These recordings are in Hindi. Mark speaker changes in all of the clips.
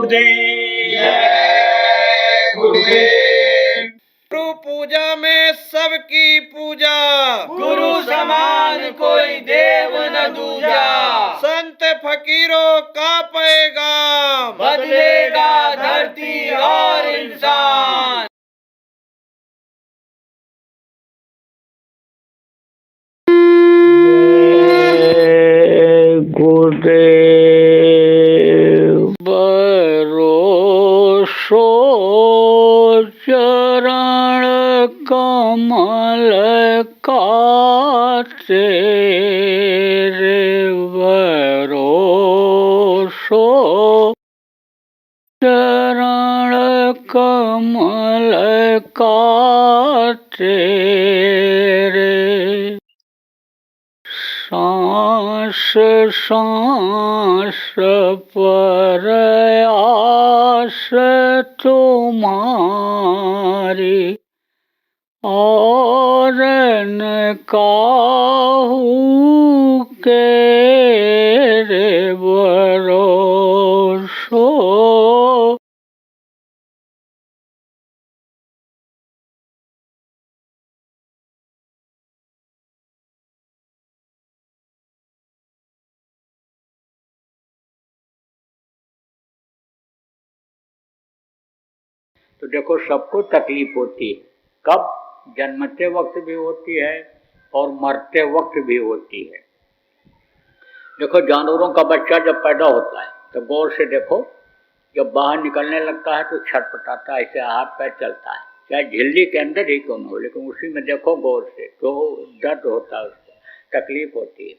Speaker 1: गुरुदेव।
Speaker 2: जय गुरुदेव।
Speaker 1: गुरु पूजा में सबकी पूजा,
Speaker 2: गुरु समान कोई देव न दूजा।
Speaker 1: संत फकीरों का पैगाम
Speaker 2: बदलेगा धरती और इंसान।
Speaker 3: गुरुदेव। बरोसो चरण कमल का तेरे, बरोसो चरण कमल का तेरे। सांस सांस पर आस तुम्हारी, और न काहू के रे भरोसो।
Speaker 4: तो देखो, सबको तकलीफ होती है। कब? जन्मते वक्त भी होती है और मरते वक्त भी होती है। देखो, जानवरों का बच्चा जब पैदा होता है तो गौर से देखो, जब बाहर निकलने लगता है तो छटपटाता है, ऐसे हाथ पैर चलता है, चाहे झिल्ली के अंदर ही क्यों न हो, लेकिन उसी में देखो गौर से तो दर्द होता है, उसको तकलीफ होती है।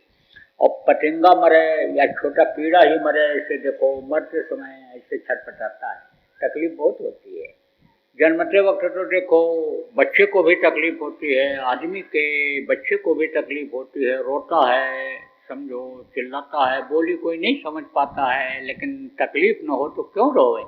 Speaker 4: और पतंगा मरे या छोटा कीड़ा ही मरे, ऐसे देखो मरते समय ऐसे छटपटाता है, तकलीफ बहुत होती है। जन्मते वक्त तो देखो बच्चे को भी तकलीफ होती है, आदमी के बच्चे को भी तकलीफ होती है, रोता है, समझो चिल्लाता है, बोली कोई नहीं समझ पाता है, लेकिन तकलीफ न हो तो क्यों रोए।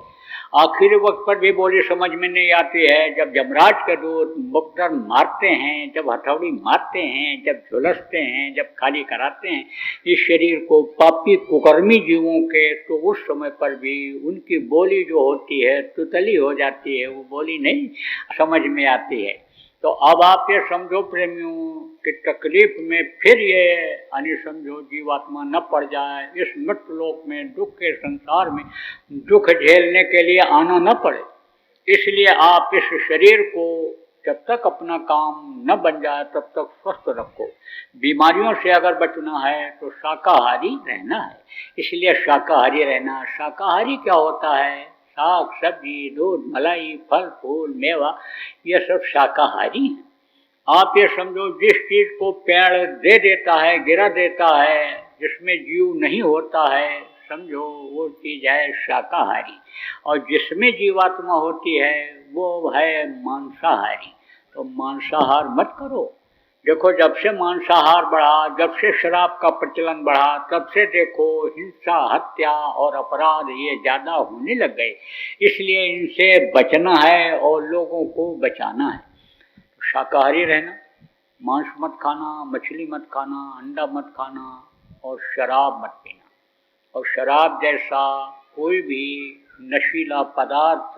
Speaker 4: आखिरी वक्त पर भी बोली समझ में नहीं आती है, जब यमराज के दूत मुक्तर मारते हैं, जब हथौड़ी मारते हैं, जब झुलसते हैं, जब खाली कराते हैं इस शरीर को पापी कुकर्मी जीवों के, तो उस समय पर भी उनकी बोली जो होती है तुतली हो जाती है, वो बोली नहीं समझ में आती है। तो अब आप ये समझो प्रेमियों कि तकलीफ में फिर ये यानी समझो जीवात्मा न पड़ जाए, इस मृत्यु लोक में, दुख के संसार में दुख झेलने के लिए आना न पड़े। इसलिए आप इस शरीर को जब तक अपना काम न बन जाए तब तक स्वस्थ रखो। बीमारियों से अगर बचना है तो शाकाहारी रहना है, इसलिए शाकाहारी रहना। शाकाहारी क्या होता है? साग सब्जी, दूध, मलाई, फल फूल, मेवा, ये सब शाकाहारी हैं। आप ये समझो, जिस चीज़ को पेड़ दे देता है, गिरा देता है, जिसमें जीव नहीं होता है, समझो वो चीज़ है शाकाहारी। और जिसमें जीवात्मा होती है वो है मांसाहारी। तो मांसाहार मत करो। देखो, जब से मांसाहार बढ़ा, जब से शराब का प्रचलन बढ़ा, तब से देखो हिंसा, हत्या और अपराध ये ज़्यादा होने लग गए। इसलिए इनसे बचना है और लोगों को बचाना है। शाकाहारी रहना, मांस मत खाना, मछली मत खाना, अंडा मत खाना और शराब मत पीना। और शराब जैसा कोई भी नशीला पदार्थ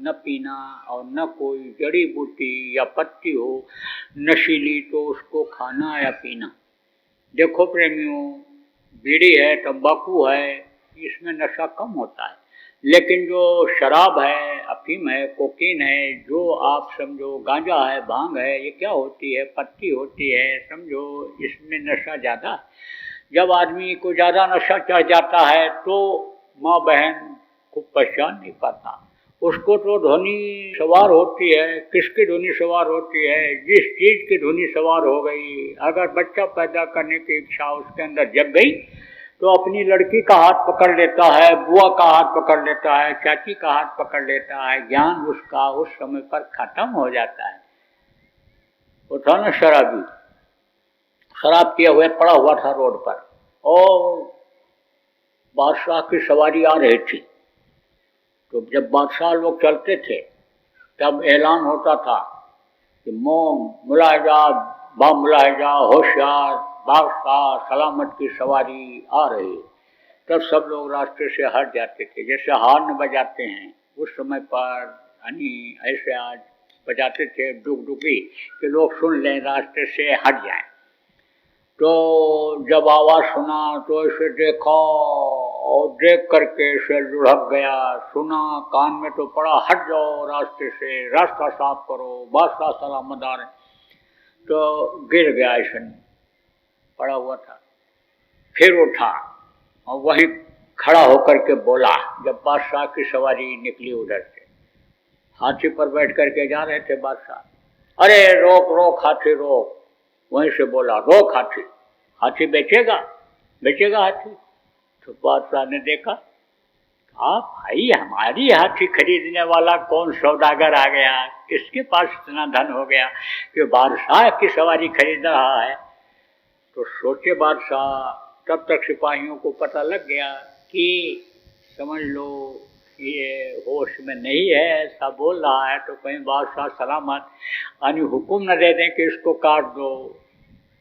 Speaker 4: न पीना, और न कोई जड़ी बूटी या पत्ती हो नशीली तो उसको खाना या पीना। देखो प्रेमियों, बीड़ी है, तंबाकू है, इसमें नशा कम होता है, लेकिन जो शराब है, अफीम है, कोकीन है, जो आप समझो गांजा है, भांग है, ये क्या होती है? पत्ती होती है, समझो इसमें नशा ज़्यादा है। जब आदमी को ज़्यादा नशा चढ़ जाता है तो माँ बहन को पहचान नहीं पाता, उसको तो ध्वनि सवार होती है। किसकी ध्वनि सवार होती है? जिस चीज़ की ध्वनि सवार हो गई। अगर बच्चा पैदा करने की इच्छा उसके अंदर जग गई तो अपनी लड़की का हाथ पकड़ लेता है, बुआ का हाथ पकड़ लेता है, चाची का हाथ पकड़ लेता है। ज्ञान उसका उस समय पर खत्म हो जाता है। वो था ना शराबी, शराब किए हुए पड़ा हुआ था रोड पर, और बादशाह की सवारी आ रही थी। तो जब बादशाह लोग चलते थे तब ऐलान होता था कि मुलाहिजा बा मुलाहिजा, होशियार, बादशाह सलामत की सवारी आ रही। तब सब लोग रास्ते से हट जाते थे। जैसे हॉर्न बजाते हैं उस समय पर, यानी ऐसे आज बजाते थे डुगडुगी कि लोग सुन लें, रास्ते से हट जाएं। तो जब आवाज़ सुना तो इसे देखा और देख करके इसे लुढ़क गया, सुना कान में तो पड़ा, हट जाओ रास्ते से, रास्ता साफ करो, बादशाह सलामतदार है। तो गिर गया, ऐसे पड़ा हुआ था। फिर उठा और वहीं खड़ा होकर के बोला, जब बादशाह की सवारी निकली उधर से, हाथी पर बैठ करके जा रहे थे बादशाह, अरे रोक रोक हाथी रोक। वहीं से बोला, रोक हाथी, हाथी बेचेगा, बेचेगा हाथी। तो बादशाह ने देखा, हाँ भाई, हमारी हाथी खरीदने वाला कौन सौदागर आ गया, किसके पास इतना धन हो गया कि बादशाह की सवारी खरीद रहा है। तो सोचे बादशाह, तब तक सिपाहियों को पता लग गया कि समझ लो ये होश में नहीं है, ऐसा बोल रहा है, तो कहीं बादशाह सलामत यानी हुक्म न दे दें कि इसको काट दो,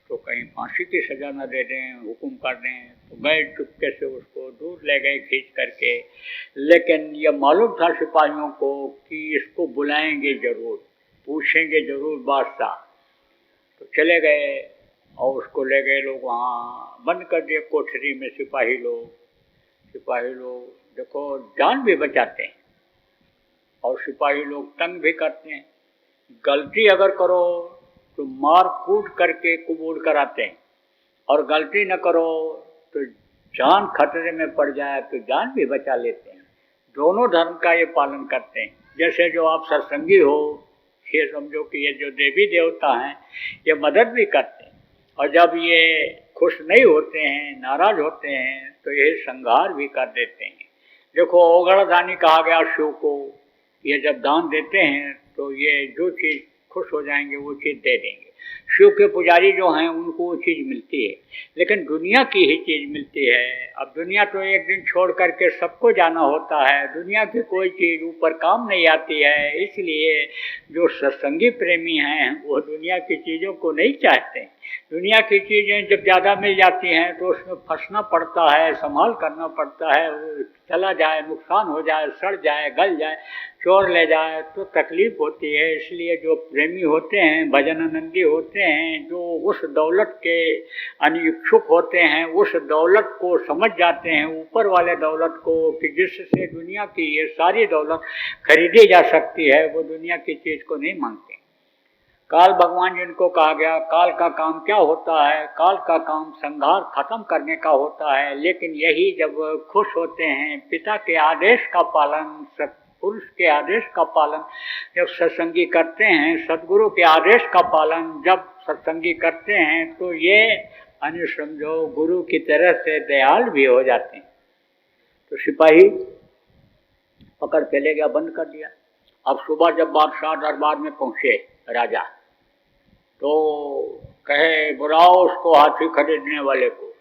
Speaker 4: तो कहीं फांसी की सज़ा न दे दें, हुक्म कर दें। तो गए चुपके से उसको दूर ले गए खींच करके। लेकिन ये मालूम था सिपाहियों को कि इसको बुलाएंगे ज़रूर, पूछेंगे ज़रूर बादशाह। तो चले गए और उसको ले गए लोग, वहाँ बंद कर दिए कोठरी में सिपाही लोग। सिपाही लोग देखो जान भी बचाते हैं और सिपाही लोग तंग भी करते हैं। गलती अगर करो तो मार कूट करके कबूल कराते हैं, और गलती न करो तो जान खतरे में पड़ जाए तो जान भी बचा लेते हैं। दोनों धर्म का ये पालन करते हैं। जैसे जो आप सत्संगी हो, ये समझो कि ये जो देवी देवता हैं ये मदद भी करते हैं, और जब ये खुश नहीं होते हैं, नाराज होते हैं, तो ये संहार भी कर देते हैं। देखो ओगड़दानी कहा गया शिव को, ये जब दान देते हैं तो ये जो चीज़ खुश हो जाएंगे वो चीज़ दे देंगे। शिव के पुजारी जो हैं उनको वो चीज़ मिलती है, लेकिन दुनिया की ही चीज़ मिलती है। अब दुनिया तो एक दिन छोड़ करके सबको जाना होता है, दुनिया की कोई चीज़ ऊपर काम नहीं आती है। इसलिए जो सत्संगी प्रेमी हैं वो दुनिया की चीज़ों को नहीं चाहते। दुनिया की चीज़ें जब ज़्यादा मिल जाती हैं तो उसमें फंसना पड़ता है, संभाल करना पड़ता है, चला जाए, नुकसान हो जाए, सड़ जाए, गल जाए, चोर ले जाए तो तकलीफ होती है। इसलिए जो प्रेमी होते हैं, भजनानंदी होते हैं, जो उस दौलत के अनिच्छुक होते हैं, उस दौलत को समझ जाते हैं, ऊपर वाले दौलत को, कि जिससे दुनिया की ये सारी दौलत खरीदी जा सकती है, वो दुनिया की चीज़ को नहीं मांगते। काल भगवान जिनको कहा गया, काल का काम क्या होता है? काल का काम संहार खत्म करने का होता है। लेकिन यही जब खुश होते हैं, पिता के आदेश का पालन, पुरुष के आदेश का पालन जब सत्संगी करते हैं, सदगुरु के आदेश का पालन जब सत्संगी करते हैं, तो ये अन्य समझो गुरु की तरह से दयाल भी हो जाते हैं। तो सिपाही पकड़ के ले गया, बंद कर दिया। अब सुबह जब बादशाह दरबार में पहुँचे राजा, तो कहे बुलाओ उसको हाथी खरीदने वाले को।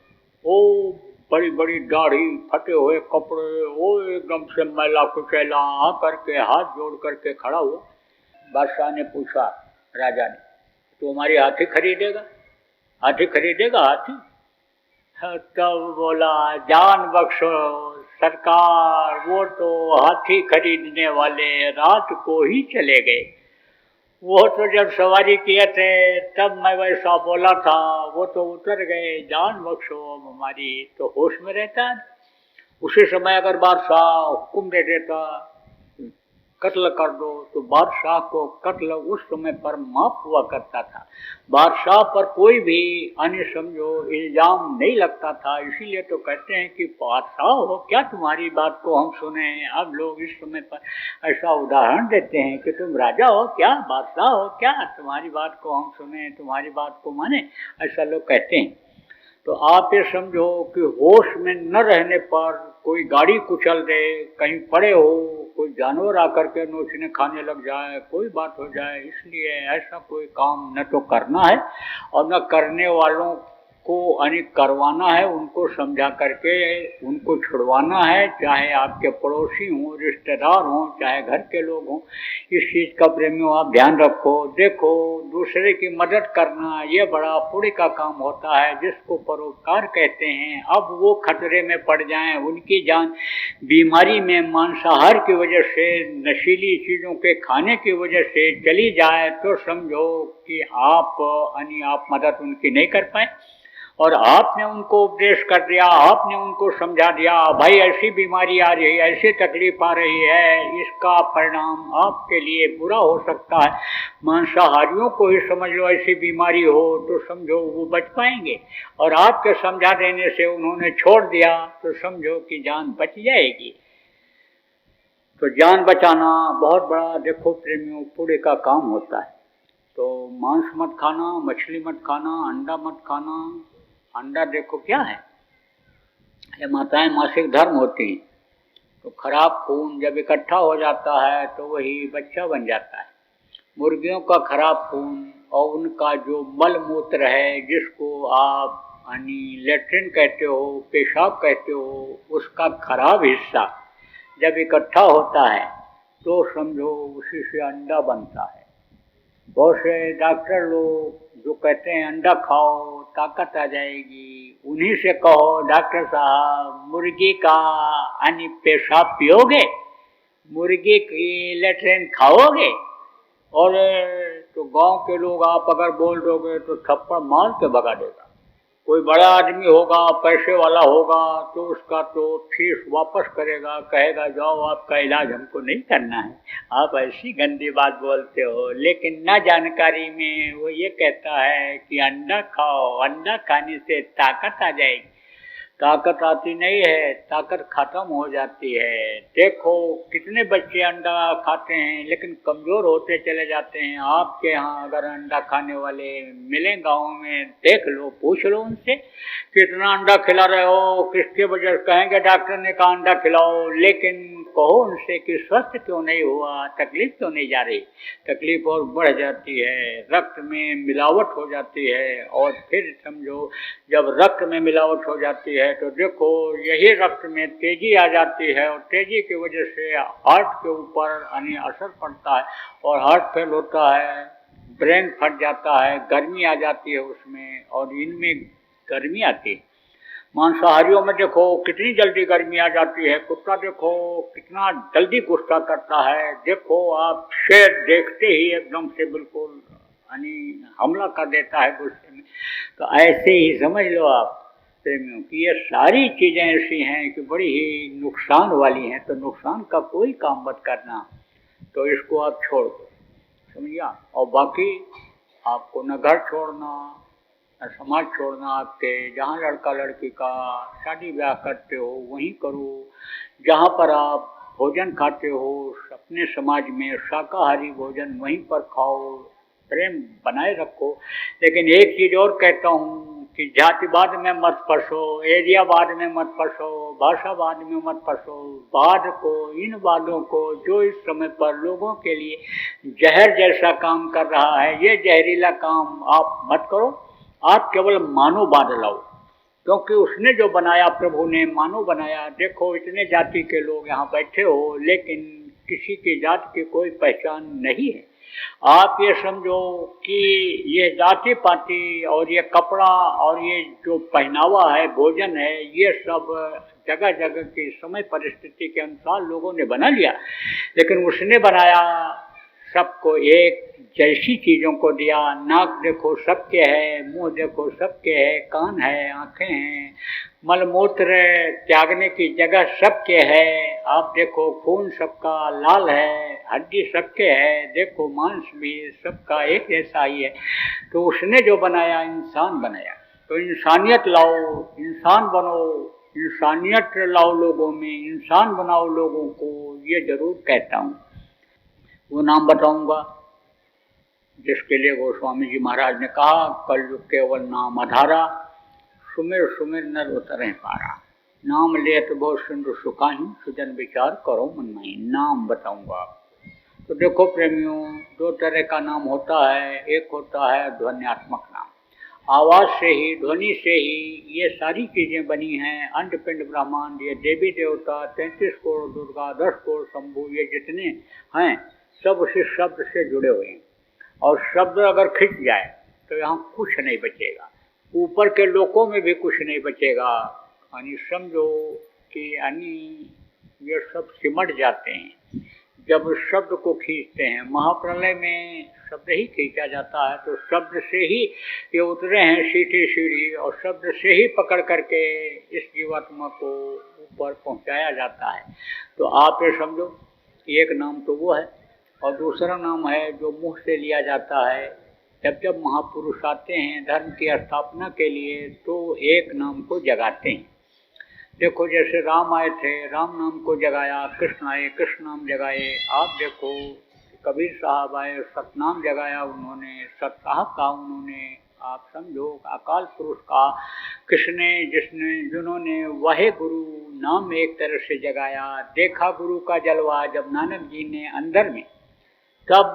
Speaker 4: ओ बड़ी बड़ी दाढ़ी, फटे हुए कपड़े, वो एकदम से मैला कुचैला आ करके हाथ जोड़ करके खड़ा हुआ। बादशाह ने पूछा राजा ने, तो हमारी हाथी खरीदेगा? हाथी खरीदेगा हाथी? तब बोला, जान बख्शो सरकार, वो तो हाथी खरीदने वाले रात को ही चले गए। वो तो जब सवारी किए थे तब मैं वैसा बोला था, वो तो उतर गए, जान बख्शो अब हमारी। तो होश में रहता है। उसी समय अगर बादशाह हुक्म दे देता कत्ल कर दो, तो बादशाह को कत्ल उस समय पर माफ हुआ करता था। बादशाह पर कोई भी अन्य समझो इल्जाम नहीं लगता था। इसीलिए तो कहते हैं कि बादशाह हो क्या तुम्हारी बात को हम सुने। अब लोग इस समय पर ऐसा उदाहरण देते हैं कि तुम राजा हो क्या, बादशाह हो क्या, तुम्हारी बात को हम सुने, तुम्हारी बात को माने, ऐसा लोग कहते हैं। तो आप ये समझो कि होश में न रहने पर कोई गाड़ी कुचल दे, कहीं पड़े हो, कोई जानवर आकर के नोचने खाने लग जाए, कोई बात हो जाए, इसलिए ऐसा कोई काम न तो करना है और न करने वालों को अनेक करवाना है, उनको समझा करके उनको छुड़वाना है, चाहे आपके पड़ोसी हों, रिश्तेदार हों, चाहे घर के लोग हों। इस चीज़ का प्रेमियों आप ध्यान रखो। देखो, दूसरे की मदद करना ये बड़ा पुण्य का काम होता है, जिसको परोपकार कहते हैं। अब वो खतरे में पड़ जाएं, उनकी जान बीमारी में मांसाहार की वजह से, नशीली चीज़ों के खाने की वजह से चली जाए, तो समझो कि आप मदद उनकी नहीं कर पाए। और आपने उनको उपदेश कर दिया, आपने उनको समझा दिया, भाई ऐसी बीमारी आ रही है, ऐसी तकलीफ आ रही है, इसका परिणाम आपके लिए बुरा हो सकता है। मांसाहारियों को ही समझ लो ऐसी बीमारी हो तो समझो वो बच पाएंगे, और आपके समझा देने से उन्होंने छोड़ दिया तो समझो कि जान बच जाएगी। तो जान बचाना बहुत बड़ा, देखो प्रेमियों, पुण्य का काम होता है। तो मांस मत खाना, मछली मत खाना, अंडा मत खाना। अंडा देखो क्या है, ये माताएं मासिक धर्म होती हैं, तो खराब खून जब इकट्ठा हो जाता है तो वही बच्चा बन जाता है। मुर्गियों का खराब खून और उनका जो मल मूत्र है, जिसको आप लेट्रिन कहते हो, पेशाब कहते हो, उसका खराब हिस्सा जब इकट्ठा होता है तो समझो उसी से अंडा बनता है। बहुत से डॉक्टर लोग जो कहते हैं अंडा खाओ ताकत आ जाएगी, उन्हीं से कहो डॉक्टर साहब मुर्गी का पेशाब पियोगे, मुर्गी की लेट्रिन खाओगे? और तो गांव के लोग आप अगर बोल दोगे तो थप्पड़ मार के भगा देगा। कोई बड़ा आदमी होगा, पैसे वाला होगा, तो उसका तो फीस वापस करेगा, कहेगा जाओ आपका इलाज हमको नहीं करना है। आप ऐसी गंदी बात बोलते हो। लेकिन ना जानकारी में वो ये कहता है कि अंडा खाओ, अंडा खाने से ताकत आ जाएगी। ताकत आती नहीं है, ताकत खत्म हो जाती है। देखो कितने बच्चे अंडा खाते हैं लेकिन कमज़ोर होते चले जाते हैं। आपके यहाँ अगर अंडा खाने वाले मिलें गाँव में, देख लो, पूछ लो उनसे कितना अंडा खिला रहे हो, किसके वजह से। कहेंगे डॉक्टर ने कहा अंडा खिलाओ, लेकिन कहो उनसे कि स्वस्थ क्यों नहीं हुआ, तकलीफ क्यों नहीं जा रही। तकलीफ और बढ़ जाती है, रक्त में मिलावट हो जाती है। और फिर समझो जब रक्त में मिलावट हो जाती है तो देखो यही रक्त में तेजी आ जाती है, और तेजी की वजह से हार्ट के ऊपर असर पड़ता है, और हार्ट फेल होता है, ब्रेन फट जाता है, गर्मी आ जाती है उसमें, और इनमें गर्मी आती है। मांसाहारियों में देखो कितनी जल्दी गर्मी आ जाती है। कुत्ता देखो कितना जल्दी गुस्सा करता है। देखो आप शेर देखते ही एकदम से बिल्कुल हमला कर देता है गुस्से में। तो ऐसे ही समझ लो आप प्रेमियों कि ये सारी चीज़ें ऐसी हैं कि बड़ी ही नुकसान वाली हैं। तो नुकसान का कोई काम मत करना, तो इसको आप छोड़ दो, समझिए। और बाकी आपको न घर छोड़ना न समाज छोड़ना। आपके जहाँ लड़का लड़की का शादी ब्याह करते हो वहीं करो, जहाँ पर आप भोजन खाते हो अपने समाज में शाकाहारी भोजन वहीं पर खाओ, प्रेम बनाए रखो। लेकिन एक चीज़ और कहता हूँ कि जातिवाद में मत फंसो, एरियावाद में मत फंसो, भाषावाद में मत फंसो। वाद को, इन वादों को जो इस समय पर लोगों के लिए जहर जैसा काम कर रहा है, ये जहरीला काम आप मत करो। आप केवल मानववाद लाओ, क्योंकि उसने जो बनाया, प्रभु ने मानव बनाया। देखो इतने जाति के लोग यहाँ बैठे हो, लेकिन किसी की जात की कोई पहचान नहीं है। आप ये समझो कि ये जाति पाति और ये कपड़ा और ये जो पहनावा है, भोजन है, ये सब जगह जगह की समय परिस्थिति के अनुसार लोगों ने बना लिया। लेकिन उसने बनाया सबको एक जैसी चीज़ों को दिया। नाक देखो सबके है, मुंह देखो सबके है, कान है, आँखें हैं, मलमूत्र त्यागने की जगह सबके है। आप देखो खून सबका लाल है, हड्डी सबके है, देखो मांस भी सबका एक जैसा ही है। तो उसने जो बनाया इंसान बनाया। तो इंसानियत लाओ, इंसान बनो, इंसानियत लाओ लोगों में, इंसान बनाओ लोगों को, ये जरूर कहता हूँ। वो नाम बताऊंगा जिसके लिए गोस्वामी जी महाराज ने कहा, कलयुग केवल नाम आधारा, सुमिर सुमिर नर उतरे पारा। नाम लेत बहुत सिंधु सुखाही, सुजन विचार करो मन में। नाम बताऊंगा। तो देखो प्रेमियों, दो तरह का नाम होता है। एक होता है ध्वन्यात्मक नाम, आवाज से ही, ध्वनि से ही ये सारी चीजें बनी हैं। अंडपिंड ब्रह्मांड, ये देवी देवता, 33 करोड़ दुर्गा, 10 करोड़ शंभु, ये जितने हैं सब उसी शब्द से जुड़े हुए हैं। और शब्द अगर खिंच जाए तो यहाँ कुछ नहीं बचेगा, ऊपर के लोकों में भी कुछ नहीं बचेगा। यानी समझो कि यानी ये सब सिमट जाते हैं जब शब्द को खींचते हैं। महाप्रलय में शब्द ही खींचा जाता है, तो शब्द से ही ये उतरे हैं सीधी सीढ़ी, और शब्द से ही पकड़ करके इस जीवात्मा को ऊपर पहुंचाया जाता है। तो आप ये समझो, एक नाम तो वो है, और दूसरा नाम है जो मुंह से लिया जाता है। जब जब महापुरुष आते हैं धर्म की स्थापना के लिए तो एक नाम को जगाते हैं। देखो जैसे राम आए थे, राम नाम को जगाया, कृष्ण आए, कृष्ण नाम जगाए। आप देखो कबीर साहब आए, सतनाम जगाया उन्होंने, सत साहब का उन्होंने। आप समझो अकाल पुरुष का किसने, जिन्होंने वाहे गुरु नाम एक तरह से जगाया। देखा गुरु का जलवा जब नानक जी ने अंदर में, तब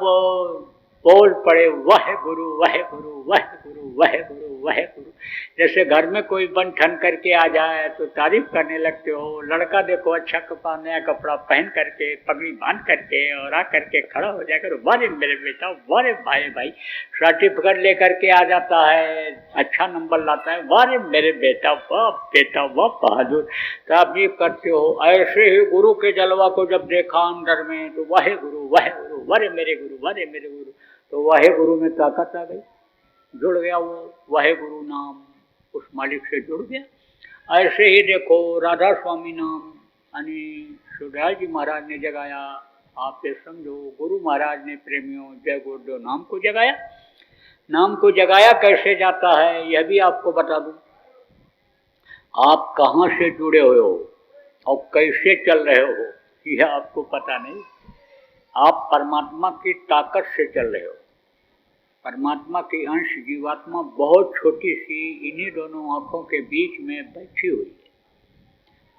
Speaker 4: बोल पड़े वह गुरु वह गुरु वह गुरु वह गुरु वह गुरु। जैसे घर में कोई बन ठन करके आ जाए तो तारीफ करने लगते हो। लड़का देखो अच्छा कपड़ा, नया कपड़ा पहन करके, पगड़ी बांध करके और आ करके खड़ा हो जाकर वारे मेरे बेटा, वारे भाई भाई, सर्टिफिकेट लेकर के आ जाता है, अच्छा नंबर लाता है, वारे मेरे बेटा, वाह बेटा, वाह बहादुर, तारीफ करते हो। ऐसे ही गुरु के जलवा को जब देखा अंदर में तो वाहे गुरु वाहे गुरु, वारे मेरे गुरु, वारे मेरे गुरु। तो वाहे गुरु में ताकत आ गई, जुड़ गया वो वाहे गुरु नाम, उस मालिक से जुड़ गया। ऐसे ही देखो राधा स्वामी नाम यानी सुधार जी महाराज ने जगाया। आप ये समझो गुरु महाराज ने प्रेमियों जय गुरुदेव नाम को जगाया। नाम को जगाया कैसे जाता है यह भी आपको बता दूं। आप कहाँ से जुड़े हुए हो और कैसे चल रहे हो यह आपको पता नहीं। आप परमात्मा की ताकत से चल रहे हो। परमात्मा की अंश जीवात्मा बहुत छोटी सी इन्हीं दोनों आँखों के बीच में बैठी हुई है।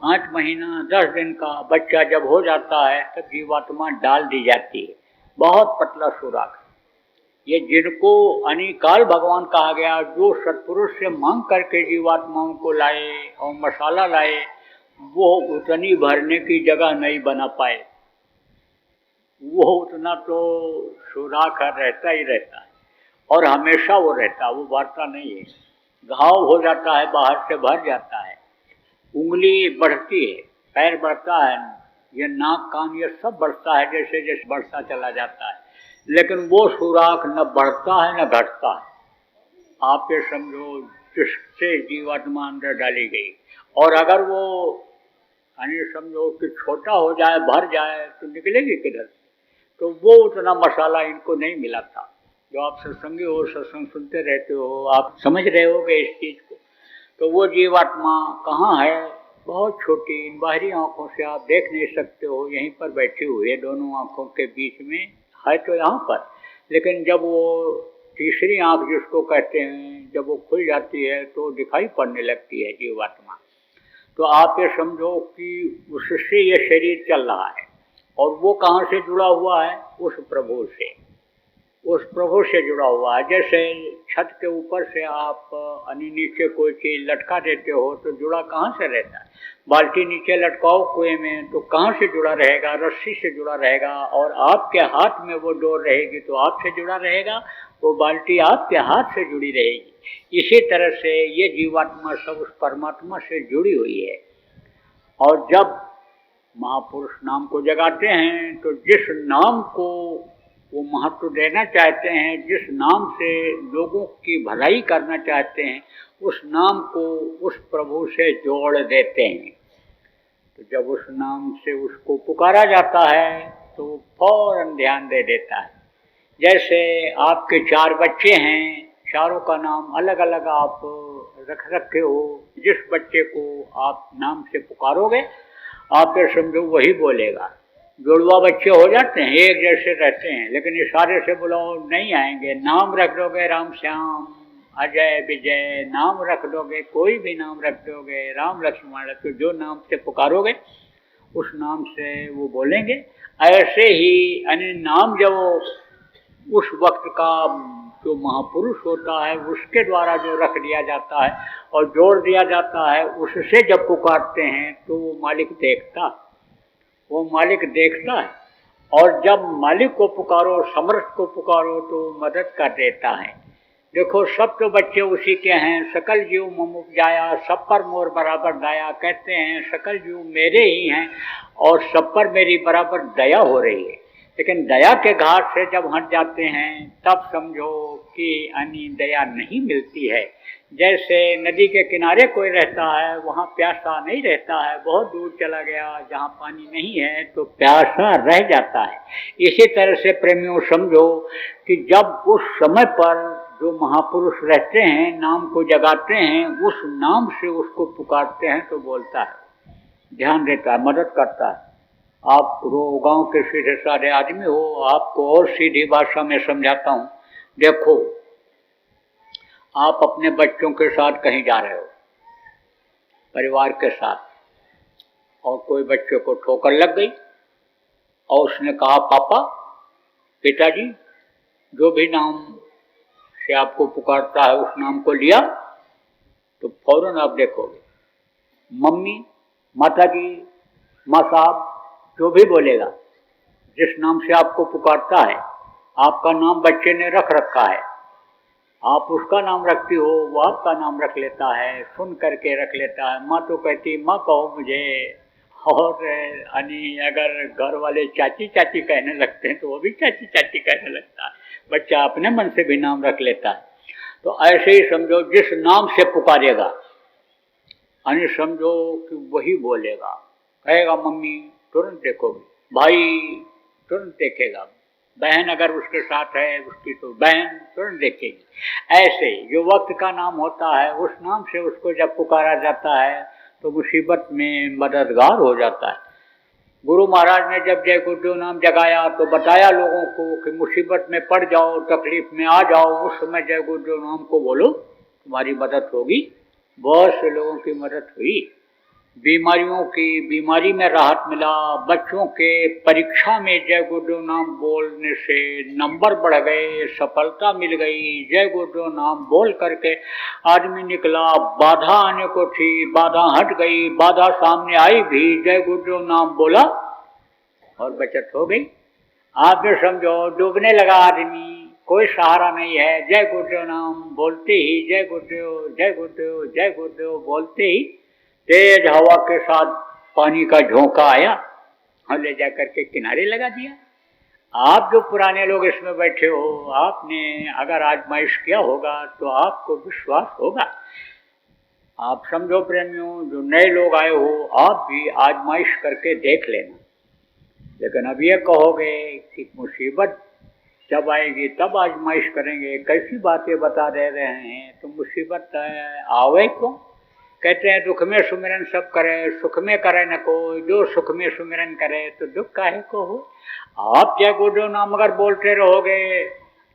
Speaker 4: 5 महीना 10 दिन का बच्चा जब हो जाता है तब जीवात्मा डाल दी जाती है, बहुत पतला सुराख। ये जिनको अनिकाल भगवान कहा गया, जो सत्पुरुष से मांग करके जीवात्माओं को लाए और मसाला लाए, वो उतनी भरने की जगह नहीं बना पाए। वो उतना तो सुराख रहता ही रहता है और हमेशा वो रहता है, वो बढ़ता नहीं है। घाव हो जाता है, बाहर से भर जाता है, उंगली बढ़ती है, पैर बढ़ता है, ये नाक कान ये सब बढ़ता है जैसे जैसे बढ़ता चला जाता है, लेकिन वो सुराख न बढ़ता है न घटता है। आप ये समझो जिससे जीवात्मा अंदर डाली गई, और अगर वो यानी समझो कि छोटा हो जाए, भर जाए तो निकलेगी किधर? तो वो उतना मसाला इनको नहीं मिला था। जो आप सत्संगी हो, सत्संग सुनते रहते हो, आप समझ रहे होगे इस चीज़ को। तो वो जीवात्मा कहाँ है? बहुत छोटी, इन बाहरी आँखों से आप देख नहीं सकते हो, यहीं पर बैठी हुई है, दोनों आँखों के बीच में है तो यहाँ पर। लेकिन जब वो तीसरी आँख जिसको कहते हैं, जब वो खुल जाती है तो दिखाई पड़ने लगती है जीवात्मा। तो आप ये समझो कि उससे ये शरीर चल रहा है, और वो कहाँ से जुड़ा हुआ है? उस प्रभु से, उस प्रभु से जुड़ा हुआ है। जैसे छत के ऊपर से आप नीचे कोई चीज़ लटका देते हो तो जुड़ा कहाँ से रहता है? बाल्टी नीचे लटकाओ कुएं में तो कहाँ से जुड़ा रहेगा? रस्सी से जुड़ा रहेगा। और आपके हाथ में वो डोर रहेगी तो आपसे जुड़ा रहेगा, वो बाल्टी आपके हाथ से जुड़ी रहेगी। इसी तरह से ये जीवात्मा सब उस परमात्मा से जुड़ी हुई है। और जब महापुरुष नाम को जगाते हैं तो जिस नाम को वो महत्व देना चाहते हैं, जिस नाम से लोगों की भलाई करना चाहते हैं, उस नाम को उस प्रभु से जोड़ देते हैं। तो जब उस नाम से उसको पुकारा जाता है तो वो फौरन ध्यान दे देता है। जैसे आपके 4 बच्चे हैं, चारों का नाम अलग अलग आप रखे हो, जिस बच्चे को आप नाम से पुकारोगे आप ये समझो वही बोलेगा। जुड़वा बच्चे हो जाते हैं, एक जैसे रहते हैं, लेकिन इशारे से बुलाओ नहीं आएंगे। नाम रख दोगे राम श्याम, अजय विजय, नाम रख दोगे, कोई भी नाम रख दोगे, राम लक्ष्मण, तो जो नाम से पुकारोगे उस नाम से वो बोलेंगे। ऐसे ही यानी नाम जब उस वक्त का जो महापुरुष होता है उसके द्वारा जो रख दिया जाता है और जोड़ दिया जाता है, उससे जब पुकारते हैं तो वो मालिक देखता है। और जब मालिक को पुकारो, समर्थ को पुकारो तो मदद कर देता है। देखो सब तो बच्चे उसी के हैं, सकल जीव मम उपजाया, सब पर मोर बराबर दया। कहते हैं सकल जीव मेरे ही हैं और सब पर मेरी बराबर दया हो रही है। लेकिन दया के घाट से जब हट जाते हैं तब समझो कि अन्य दया नहीं मिलती है। जैसे नदी के किनारे कोई रहता है, वहाँ प्यासा नहीं रहता है, बहुत दूर चला गया जहाँ पानी नहीं है तो प्यासा रह जाता है। इसी तरह से प्रेमियों समझो कि जब उस समय पर जो महापुरुष रहते हैं, नाम को जगाते हैं, उस नाम से उसको पुकारते हैं तो बोलता है, ध्यान देता है, मदद करता है। आप गांव के सीधे साधे आदमी हो, आपको और सीधी भाषा में समझाता हूँ। देखो आप अपने बच्चों के साथ कहीं जा रहे हो, परिवार के साथ, और कोई बच्चे को ठोकर लग गई और उसने कहा पापा, पिताजी, जो भी नाम से आपको पुकारता है उस नाम को लिया, तो फौरन आप देखोगे मम्मी, माताजी, माँ साहब, जो भी बोलेगा, जिस नाम से आपको पुकारता है, आपका नाम बच्चे ने रख रखा है, आप उसका नाम रखती हो, वो आपका नाम रख लेता है, सुन करके रख लेता है। माँ तो कहती माँ कहो मुझे, और अगर घर वाले चाची चाची कहने लगते हैं तो वो भी चाची चाची कहने लगता है। बच्चा अपने मन से भी नाम रख लेता है। तो ऐसे ही समझो, जिस नाम से पुकारेगा समझो कि वही बोलेगा। कहेगा मम्मी, तुरंत देखोगे, भाई तुरंत देखेगा, बहन अगर उसके साथ है उसकी तो बहन तुरंत देखेगी। ऐसे जो वक्त का नाम होता है, उस नाम से उसको जब पुकारा जाता है तो मुसीबत में मददगार हो जाता है। गुरु महाराज ने जब जय गुरुदेव नाम जगाया तो बताया लोगों को कि मुसीबत में पड़ जाओ, तकलीफ में आ जाओ, उस समय जय गुरुदेव नाम को बोलो, तुम्हारी मदद होगी। बहुत से लोगों की मदद हुई, बीमारी में राहत मिला। बच्चों के परीक्षा में जय गुरुदेव नाम बोलने से नंबर बढ़ गए, सफलता मिल गई। जय गुरुदेव नाम बोल करके आदमी निकला, बाधा आने को थी, बाधा हट गई, बाधा सामने आई भी, जय गुरुदेव नाम बोला और बचत हो गई। आप भी समझो, डूबने लगा आदमी, कोई सहारा नहीं है, जय गुरुदेव नाम बोलते ही, जय गुरुदेव जय गुरुदेव जय गुरुदेव बोलते ही तेज हवा के साथ पानी का झोंका आया और ले जा करके किनारे लगा दिया। आप जो पुराने लोग इसमें बैठे हो, आपने अगर आजमाइश किया होगा तो आपको विश्वास होगा। आप समझो प्रेमियों, जो नए लोग आए हो, आप भी आजमाइश करके देख लेना। लेकिन अब ये कहोगे कि मुसीबत जब आएगी तब आजमाइश करेंगे, कैसी बातें बता दे रहे हैं, तो मुसीबत आवे क्यों? कहते हैं दुख में सुमिरन सब करे, सुख में करे न कोई, जो सुख में सुमिरन करे तो दुख काहे को हो। आप जय गुरुदेव नाम अगर बोलते रहोगे,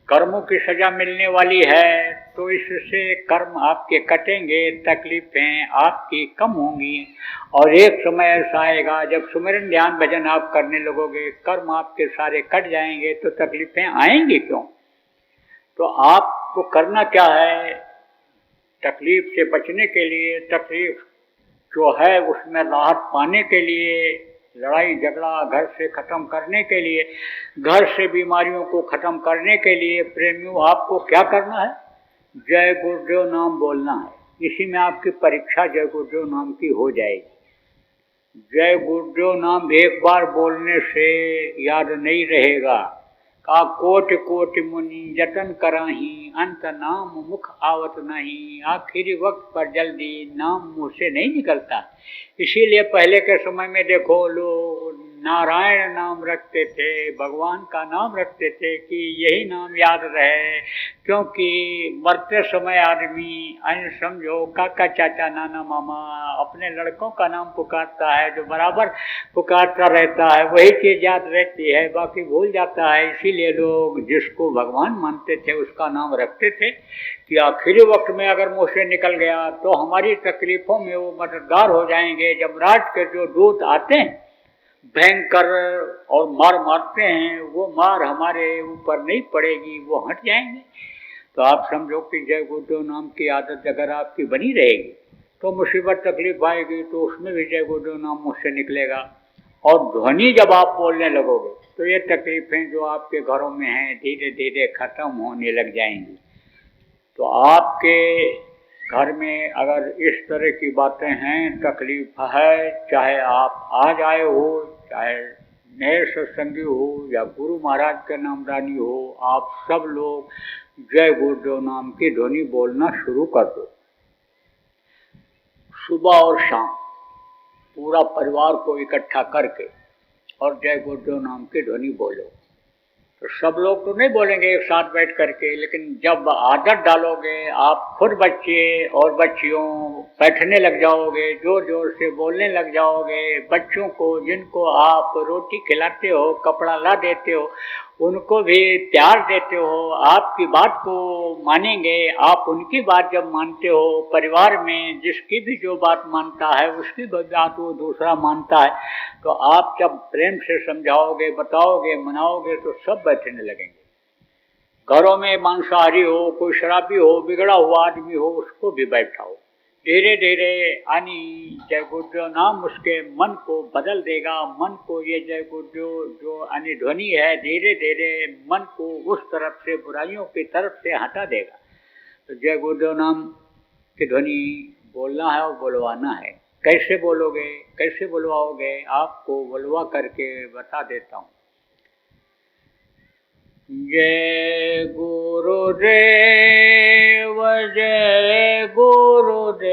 Speaker 4: कर्मों की सजा मिलने वाली है, तो इससे कर्म आपके कटेंगे, तकलीफें आपकी कम होंगी। और एक समय ऐसा आएगा जब सुमिरन ध्यान भजन आप करने लगोगे, कर्म आपके सारे कट जाएंगे, तो तकलीफें आएंगी क्यों? तो आपको करना क्या है? तकलीफ से बचने के लिए, तकलीफ जो है उसमें राहत पाने के लिए, लड़ाई झगड़ा घर से ख़त्म करने के लिए, घर से बीमारियों को ख़त्म करने के लिए प्रेमियों आपको क्या करना है? जय गुरुदेव नाम बोलना है। इसी में आपकी परीक्षा जय गुरुदेव नाम की हो जाएगी। जय गुरुदेव नाम एक बार बोलने से याद नहीं रहेगा। का कोटि कोटि मुनि जतन कराही, अंत नाम मुख आवत नहीं। आखिरी वक्त पर जल्दी नाम मुँह से नहीं निकलता। इसीलिए पहले के समय में देखो, लोग नारायण नाम रखते थे, भगवान का नाम रखते थे कि यही नाम याद रहे। क्योंकि मरते समय आदमी समझो काका चाचा नाना मामा अपने लड़कों का नाम पुकारता है, जो बराबर पुकारता रहता है, वही चीज़ याद रहती है, बाकी भूल जाता है। इसीलिए लोग जिसको भगवान मानते थे उसका नाम रखते थे कि आखिरी वक्त में अगर मुँह से निकल गया तो हमारी तकलीफ़ों में वो मददगार हो जाएंगे। यमराज के जो दूत आते हैं भयंकर और मारते हैं, वो मार हमारे ऊपर नहीं पड़ेगी, वो हट जाएंगे। तो आप समझो कि जय गुरुदेव नाम की आदत अगर आपकी बनी रहेगी तो मुसीबत तकलीफ आएगी तो उसमें भी जय गुरुदेव नाम मुझसे निकलेगा। और ध्वनि जब आप बोलने लगोगे तो ये तकलीफें जो आपके घरों में हैं धीरे धीरे खत्म होने लग जाएंगी। तो आपके घर में अगर इस तरह की बातें हैं, तकलीफ है, चाहे आप आज आए हो, चाहे नए सत्संगी हो या गुरु महाराज के नामदानी हो, आप सब लोग जय गुरुदेव नाम की ध्वनि बोलना शुरू कर दो। सुबह और शाम पूरा परिवार को इकट्ठा करके और जय गुरुदेव नाम की ध्वनि बोलो। तो सब लोग तो नहीं बोलेंगे एक साथ बैठ करके, लेकिन जब आदत डालोगे, आप खुद बच्चे और बच्चियों बैठने लग जाओगे, जोर जोर से बोलने लग जाओगे। बच्चों को जिनको आप रोटी खिलाते हो, कपड़ा ला देते हो, उनको भी प्यार देते हो, आपकी बात को मानेंगे। आप उनकी बात जब मानते हो, परिवार में जिसकी भी जो बात मानता है उसकी बात वो दूसरा मानता है, तो आप जब प्रेम से समझाओगे, बताओगे, मनाओगे तो सब बैठने लगेंगे। घरों में मांसाहारी हो, कोई शराबी हो, बिगड़ा हुआ आदमी हो, उसको भी बैठाओ। धीरे धीरे यानी जय गुरुदेव नाम उसके मन को बदल देगा। मन को ये जय गुरुदेव जो यानी ध्वनि है धीरे धीरे मन को उस तरफ से, बुराइयों की तरफ से हटा देगा। तो जय गुरुदेव नाम की ध्वनि बोलना है और बोलवाना है। कैसे बोलोगे, कैसे बुलवाओगे, आपको बुलवा करके बता देता हूँ। जय गुरुदेव, जय गुरुदेव,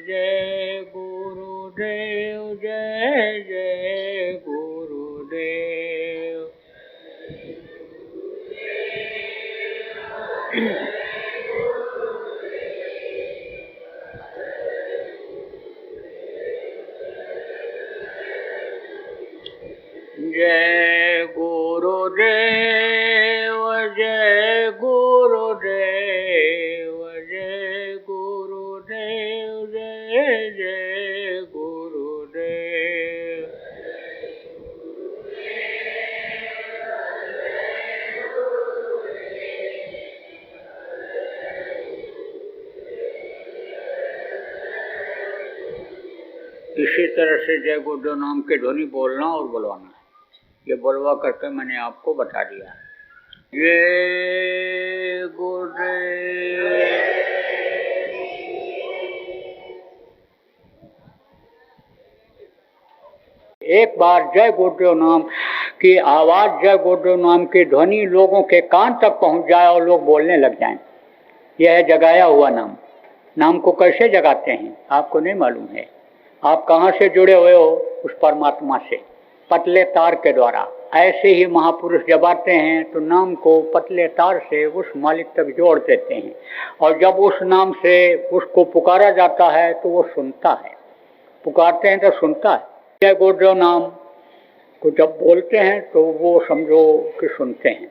Speaker 4: जय गुरुदेव, जय जय गुरुदेव। जय गुरुदेव, जय गुरुदेव, जय गुरुदेव, जय जय गुरुदेव। इसी तरह से जय गुरुदेव नाम के ध्वनि बोलना और बुलवाना है। ये बुलवा करके मैंने आपको बता दिया। जय गुरुदेव। एक बार जय गुरुदेव नाम की आवाज, जय गुरुदेव नाम की ध्वनि लोगों के कान तक पहुंच जाए और लोग बोलने लग जाएं। यह है जगाया हुआ नाम। नाम को कैसे जगाते हैं आपको नहीं मालूम है। आप कहाँ से जुड़े हुए हो? उस परमात्मा से, पतले तार के द्वारा। ऐसे ही महापुरुष जब आते हैं तो नाम को पतले तार से उस मालिक तक जोड़ देते हैं, और जब उस नाम से उसको पुकारा जाता है तो वो सुनता है। पुकारते हैं तो सुनता है। जय गुरुदेव नाम को जब बोलते हैं तो वो समझो कि सुनते हैं।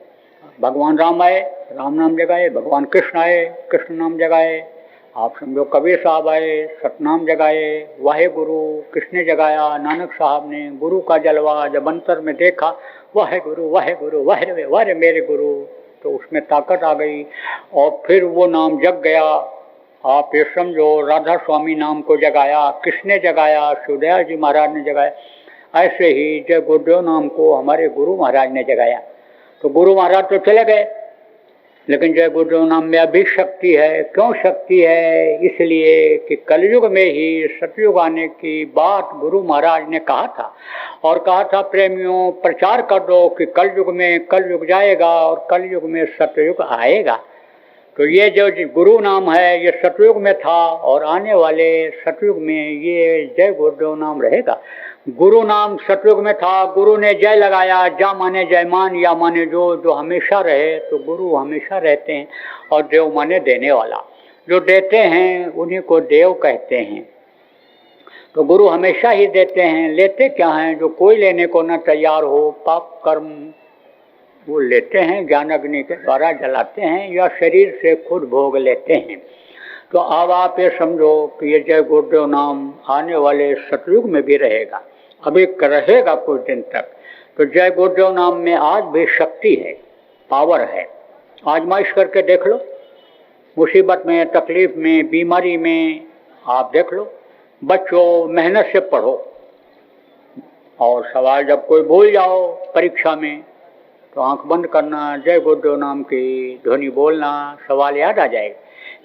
Speaker 4: भगवान राम आए, राम नाम जगाए। भगवान कृष्ण आए, कृष्ण नाम जगाए। आप समझो कबीर साहब आए, सतनाम जगाए। वाहे गुरु किसने जगाया? नानक साहब ने। गुरु का जलवा जब अंतर में देखा, वाहे गुरु, वाहे गुरु, वाहे वाहे मेरे गुरु, तो उसमें ताकत आ गई और फिर वो नाम जग गया। आप ये समझो राधा स्वामी नाम को जगाया। किसने जगाया? शिवदयाल जी महाराज ने जगाया। ऐसे ही जय गुरुदेव नाम को हमारे गुरु महाराज ने जगाया। तो गुरु महाराज तो चले गए, लेकिन जय गुरुदेव नाम में अभी शक्ति है। क्यों शक्ति है? इसलिए कि कलयुग में ही सतयुग आने की बात गुरु महाराज ने कहा था, और कहा था प्रेमियों प्रचार कर दो कि कलयुग में कलयुग जाएगा और कलयुग में सतयुग आएगा। तो ये जो गुरु नाम है ये सतयुग में था, और आने वाले सतयुग में ये जय गुरुदेव नाम रहेगा। गुरु नाम सतयुग में था, गुरु ने जय लगाया। जा माने जयमान, या माने जो हमेशा रहे। तो गुरु हमेशा रहते हैं, और देव माने देने वाला। जो देते हैं उन्हीं को देव कहते हैं। तो गुरु हमेशा ही देते हैं। लेते क्या हैं? जो कोई लेने को न तैयार हो, पाप कर्म वो लेते हैं, ज्ञान अग्नि के द्वारा जलाते हैं, या शरीर से खुद भोग लेते हैं। तो अब आप ये समझो कि ये जय गुरुदेव नाम आने वाले सतयुग में भी रहेगा, अभी रहेगा कुछ दिन तक। तो जय गुरुदेव नाम में आज भी शक्ति है, पावर है। आजमाइश करके देख लो, मुसीबत में, तकलीफ में, बीमारी में आप देख लो। बच्चों, मेहनत से पढ़ो और सवाल जब कोई भूल जाओ परीक्षा में तो आंख बंद करना, जय गुरुदेव नाम की ध्वनि बोलना, सवाल याद आ जाएगा।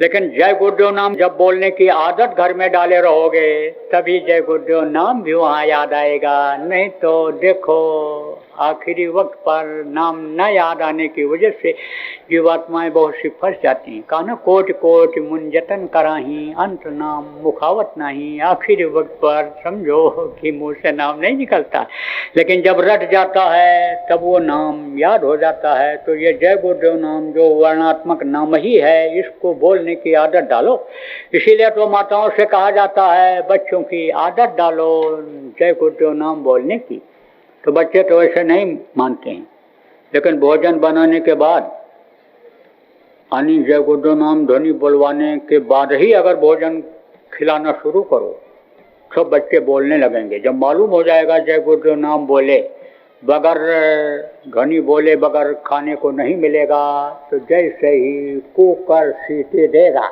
Speaker 4: लेकिन जय गुरुदेव नाम जब बोलने की आदत घर में डाले रहोगे तभी जय गुरुदेव नाम भी वहाँ याद आएगा। नहीं तो देखो आखिरी वक्त पर नाम न याद आने की वजह से जीवात्माएं बहुत सी फंस जाती हैं। कहा ना, कोटि कोटि मुंजतन कराही, अंत नाम मुखावत नहीं। आखिरी वक्त पर समझो कि मुंह से नाम नहीं निकलता, लेकिन जब रट जाता है तब वो नाम याद हो जाता है। तो ये जय गुरुदेव नाम जो वर्णात्मक नाम ही है, इसको बोलने की आदत डालो। इसीलिए तो माताओं से कहा जाता है बच्चों की आदत डालो जय गुरुदेव नाम बोलने की। तो बच्चे तो ऐसे नहीं मानते हैं, लेकिन भोजन बनाने के बाद यानी जय गुरुदेव नाम ध्वनि बुलवाने के बाद ही अगर भोजन खिलाना शुरू करो तो बच्चे बोलने लगेंगे। जब मालूम हो जाएगा जय गुरुदेव नाम बोले बगैर ध्वनि बोले बगैर खाने को नहीं मिलेगा, तो जैसे ही कुकर सीटी देगा,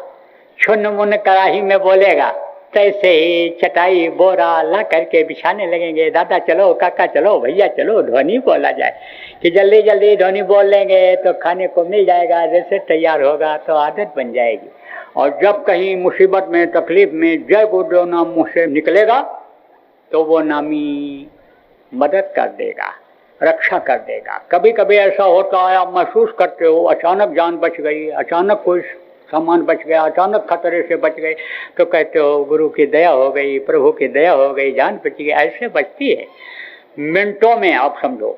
Speaker 4: छुन मुन कड़ाही में बोलेगा, तैसे ही चटाई बोरा ला करके बिछाने लगेंगे। दादा चलो, काका चलो, भैया चलो, ध्वनि बोला जाए कि जल्दी जल्दी ध्वनि बोल लेंगे तो खाने को मिल जाएगा। जैसे तैयार होगा तो आदत बन जाएगी। और जब कहीं मुसीबत में, तकलीफ में जय गुरुदेव नाम मुँह से निकलेगा तो वो नामी मदद कर देगा, रक्षा कर देगा। कभी कभी ऐसा होता है, आप महसूस करते हो अचानक जान बच गई, अचानक कोई सामान बच गया, अचानक खतरे से बच गए, तो कहते हो गुरु की दया हो गई, प्रभु की दया हो गई, जान बच गई। ऐसे बचती है मिनटों में। आप समझो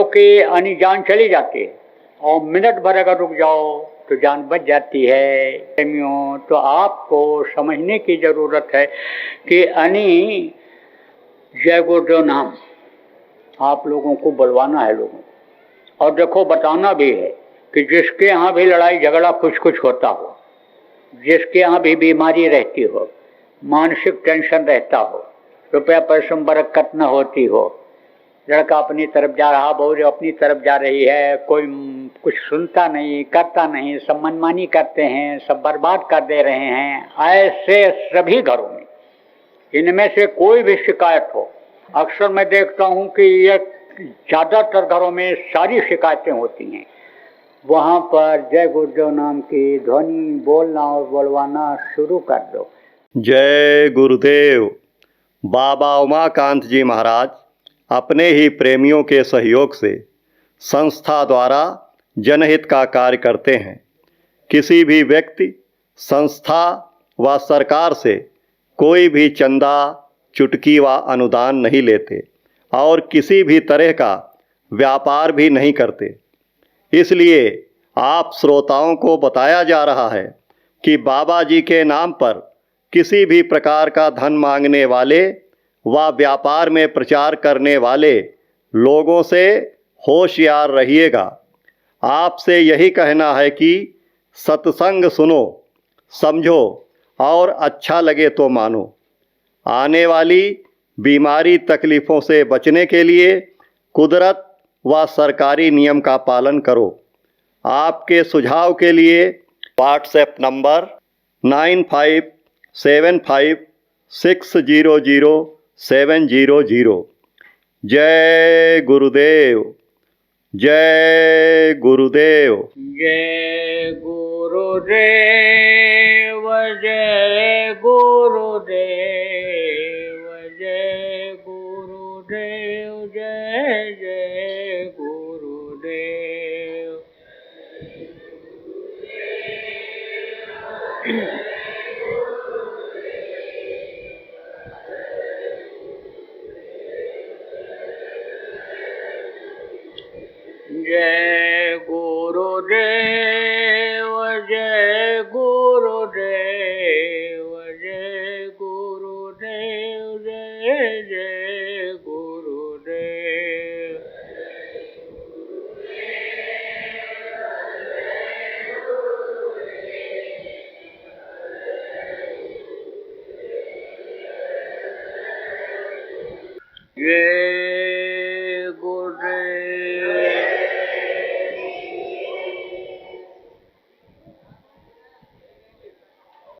Speaker 4: कि यानी जान चली जाती है, और मिनट भर अगर रुक जाओ तो जान बच जाती है। प्रेमियों, तो आपको समझने की जरूरत है कि यानी जय गुरुदेव नाम आप लोगों को बुलवाना है लोगों को। और देखो, बताना भी है कि जिसके यहाँ भी लड़ाई झगड़ा कुछ कुछ होता हो, जिसके यहाँ भी बीमारी रहती हो, मानसिक टेंशन रहता हो, रुपया पैसे में बरकत न होती हो, लड़का अपनी तरफ जा रहा, बहू अपनी तरफ जा रही है, कोई कुछ सुनता नहीं, करता नहीं, सब मनमानी करते हैं, सब बर्बाद कर दे रहे हैं, ऐसे सभी घरों में इनमें से कोई भी शिकायत हो, अक्सर मैं देखता हूँ कि ये ज़्यादातर घरों में सारी शिकायतें होती हैं, वहाँ पर जय गुरुदेव नाम की ध्वनि बोलना और बुलवाना शुरू कर दो।
Speaker 5: जय गुरुदेव। बाबा उमाकांत जी महाराज अपने ही प्रेमियों के सहयोग से संस्था द्वारा जनहित का कार्य करते हैं। किसी भी व्यक्ति, संस्था व सरकार से कोई भी चंदा, चुटकी व अनुदान नहीं लेते और किसी भी तरह का व्यापार भी नहीं करते। इसलिए आप श्रोताओं को बताया जा रहा है कि बाबा जी के नाम पर किसी भी प्रकार का धन मांगने वाले व व्यापार में प्रचार करने वाले लोगों से होशियार रहिएगा। आपसे यही कहना है कि सत्संग सुनो, समझो और अच्छा लगे तो मानो। आने वाली बीमारी तकलीफ़ों से बचने के लिए कुदरत व सरकारी नियम का पालन करो। आपके सुझाव के लिए व्हाट्सएप नंबर 9575600700। जय गुरुदेव, जय गुरुदेव।
Speaker 4: जय गुरुदेव, जय गुरुदेव, जय गुरुदेव, जय जय गुरुदेव। जय गुरुदेव, जय गुरुदेव, जय गुरुदेव, जय जय गुरुदेव। जय